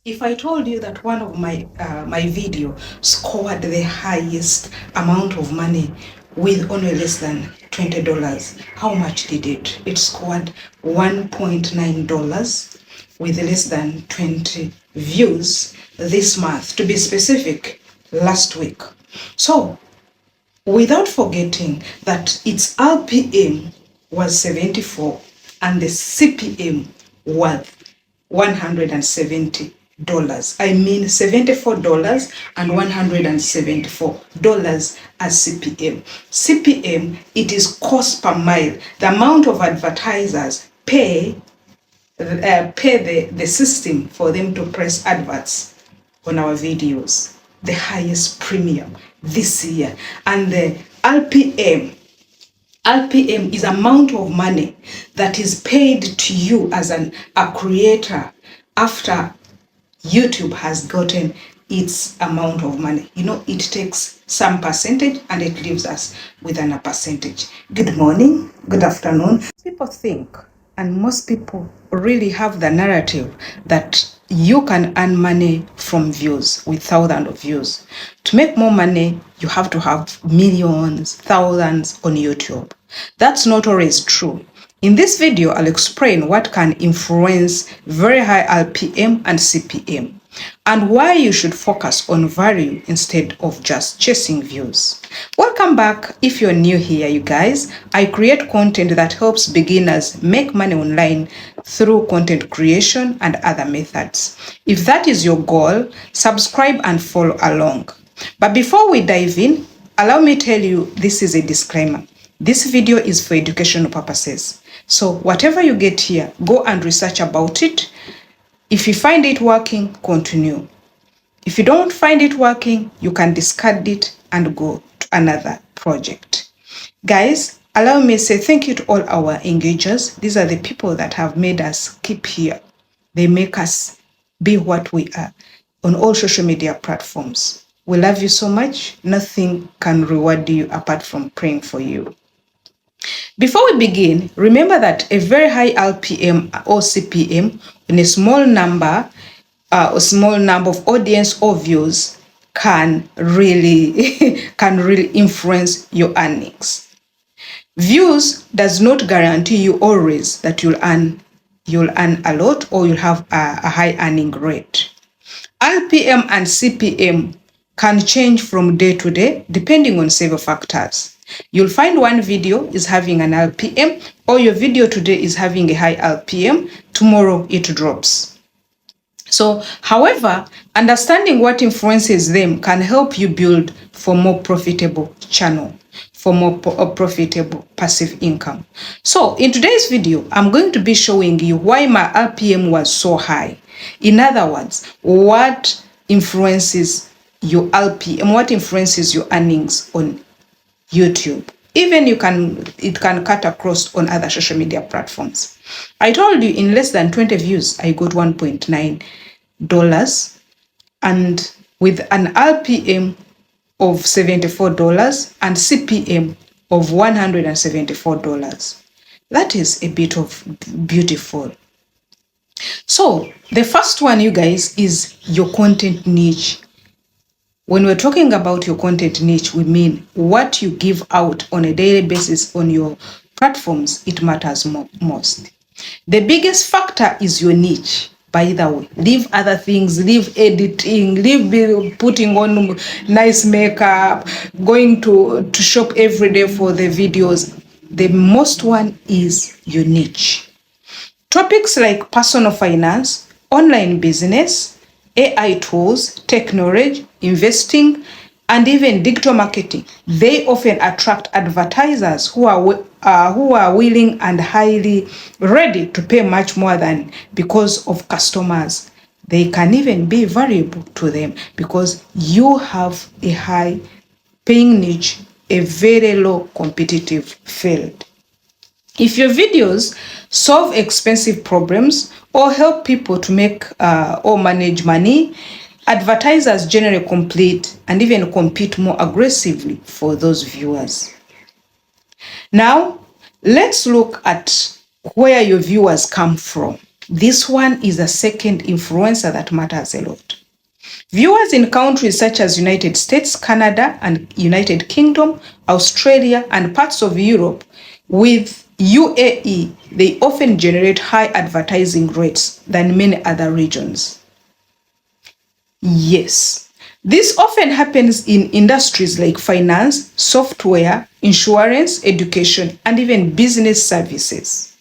If I told you that one of my video scored the highest amount of money with only less than $20, how much did it? It scored $1.9 with less than 20 views this month, to be specific, last week. So, without forgetting that its RPM was 74 and the CPM was $170. I mean $74 and $174 as CPM. CPM, it is cost per mile, the amount of advertisers pay the system for them to press adverts on our videos, the highest premium this year. And the RPM is amount of money that is paid to you as a creator after YouTube has gotten its amount of money. You know, it takes some percentage and it leaves us with a percentage. Good morning, good afternoon. People think, and most people really have the narrative that you can earn money from views with thousands of views. To make more money, you have to have millions, thousands on YouTube. That's not always true. In this video, I'll explain what can influence very high RPM and CPM, and why you should focus on value instead of just chasing views. Welcome back. If you're new here, you guys, I create content that helps beginners make money online through content creation and other methods. If that is your goal, subscribe and follow along. But before we dive in, allow me to tell you this is a disclaimer. This video is for educational purposes. So whatever you get here, go and research about it. If you find it working, continue. If you don't find it working, you can discard it and go to another project. Guys, allow me to say thank you to all our engagers. These are the people that have made us keep here. They make us be what we are on all social media platforms. We love you so much. Nothing can reward you apart from praying for you. Before we begin, remember that a very high RPM or CPM in a small number of audience or views can really influence your earnings. Views does not guarantee you always that you'll earn a lot or you'll have a high earning rate. RPM and CPM can change from day to day depending on several factors. You'll find one video is having an RPM, or your video today is having a high RPM, tomorrow it drops. So, however, understanding what influences them can help you build for more profitable channel, for more profitable passive income. So, in today's video, I'm going to be showing you why my RPM was so high. In other words, what influences your RPM, what influences your earnings on YouTube. Even it can cut across on other social media platforms. I told you in less than 20 views, I got $1.9, and with an RPM of $74 and CPM of $174. That is a bit of beautiful. So the first one, you guys, is your content niche. When we're talking about your content niche, we mean what you give out on a daily basis on your platforms. It matters most. The biggest factor is your niche. By the way, leave other things, leave editing, leave putting on nice makeup, going to shop every day for the videos. The most one is your niche. Topics like personal finance, online business, AI tools, technology, investing, and even digital marketing, they often attract advertisers who are willing and highly ready to pay much more than because of customers. They can even be valuable to them because you have a high paying niche, a very low competitive field. If your videos solve expensive problems or help people to make or manage money, advertisers generally complete and even compete more aggressively for those viewers. Now, let's look at where your viewers come from. This one is a second influencer that matters a lot. Viewers in countries such as United States, Canada, and United Kingdom, Australia, and parts of Europe with UAE, they often generate high advertising rates than many other regions. Yes, this often happens in industries like finance, software, insurance, education, and even business services.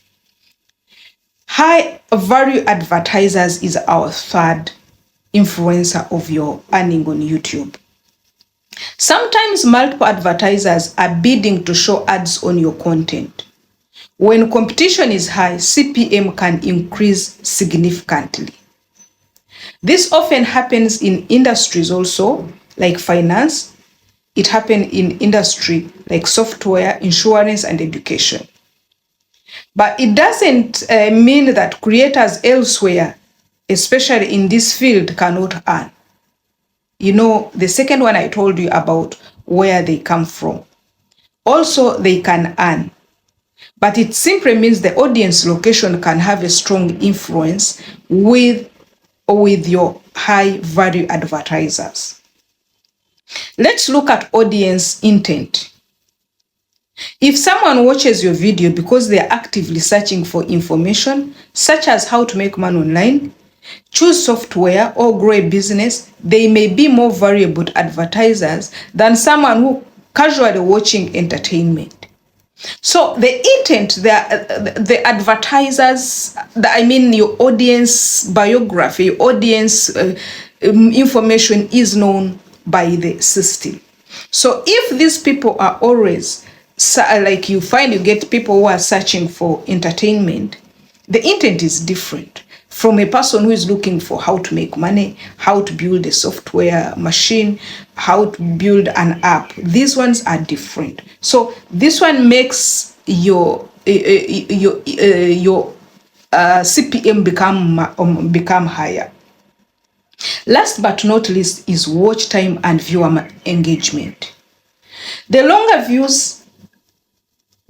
High value advertisers is our third influencer of your earning on YouTube. Sometimes multiple advertisers are bidding to show ads on your content. When competition is high, CPM can increase significantly. This often happens in industries also, like finance. It happens in industry like software, insurance, and education. But it doesn't mean that creators elsewhere, especially in this field, cannot earn. You know, the second one I told you about where they come from. Also, they can earn. But it simply means the audience location can have a strong influence with your high value advertisers. Let's look at audience intent. If someone watches your video because they are actively searching for information, such as how to make money online, choose software, or grow a business, they may be more valuable advertisers than someone who casually watching entertainment. So the intent, the advertisers, your audience biography, your audience information is known by the system. So if these people are always, like you get people who are searching for entertainment, the intent is different from a person who is looking for how to make money, how to build a software machine, how to build an app. These ones are different. So this one makes your CPM become higher. Last but not least is watch time and viewer engagement. The longer views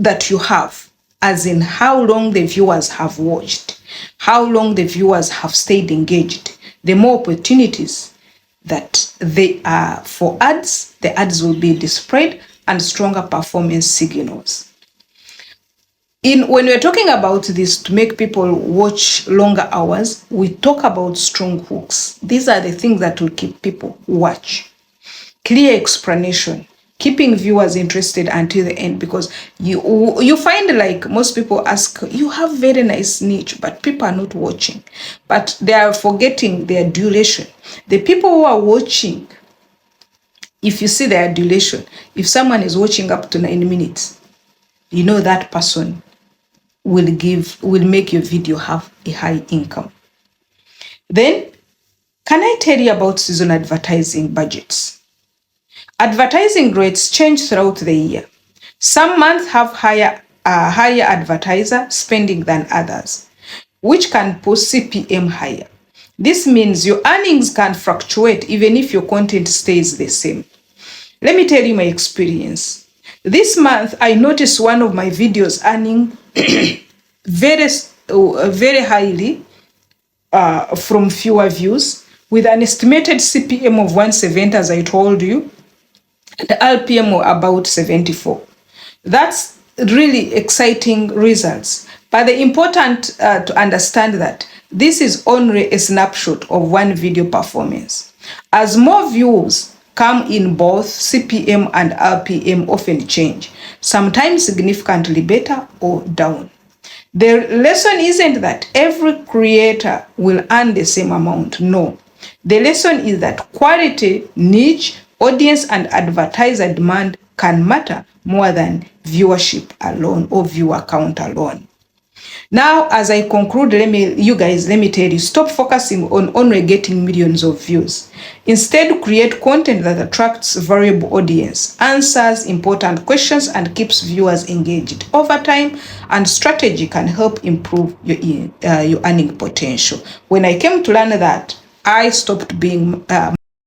that you have, as in how long the viewers have watched, how long the viewers have stayed engaged, the more opportunities that they are for ads, the ads will be displayed, and stronger performance signals. When we're talking about this to make people watch longer hours, we talk about strong hooks. These are the things that will keep people watch. Clear explanation, keeping viewers interested until the end, because you find like most people ask, you have very nice niche, but people are not watching. But they are forgetting their duration. The people who are watching, if you see their duration, if someone is watching up to 9 minutes, you know that person will make your video have a high income. Then, can I tell you about season advertising budgets? Advertising rates change throughout the year. Some months have higher advertiser spending than others, which can push CPM higher. This means your earnings can fluctuate even if your content stays the same. Let me tell you my experience. This month, I noticed one of my videos earning very highly from fewer views, with an estimated CPM of 170, as I told you, and RPM of about 74. That's really exciting results. But the important to understand that this is only a snapshot of one video performance. As more views come in, both CPM and RPM often change, sometimes significantly better or down. The lesson isn't that every creator will earn the same amount. No. The lesson is that quality, niche, audience, and advertiser demand can matter more than viewership alone or viewer count alone. Now, as I conclude, let me tell you, stop focusing on only getting millions of views. Instead, create content that attracts variable audience, answers important questions, and keeps viewers engaged. Over time, and strategy can help improve your earning potential. When I came to learn that, I stopped being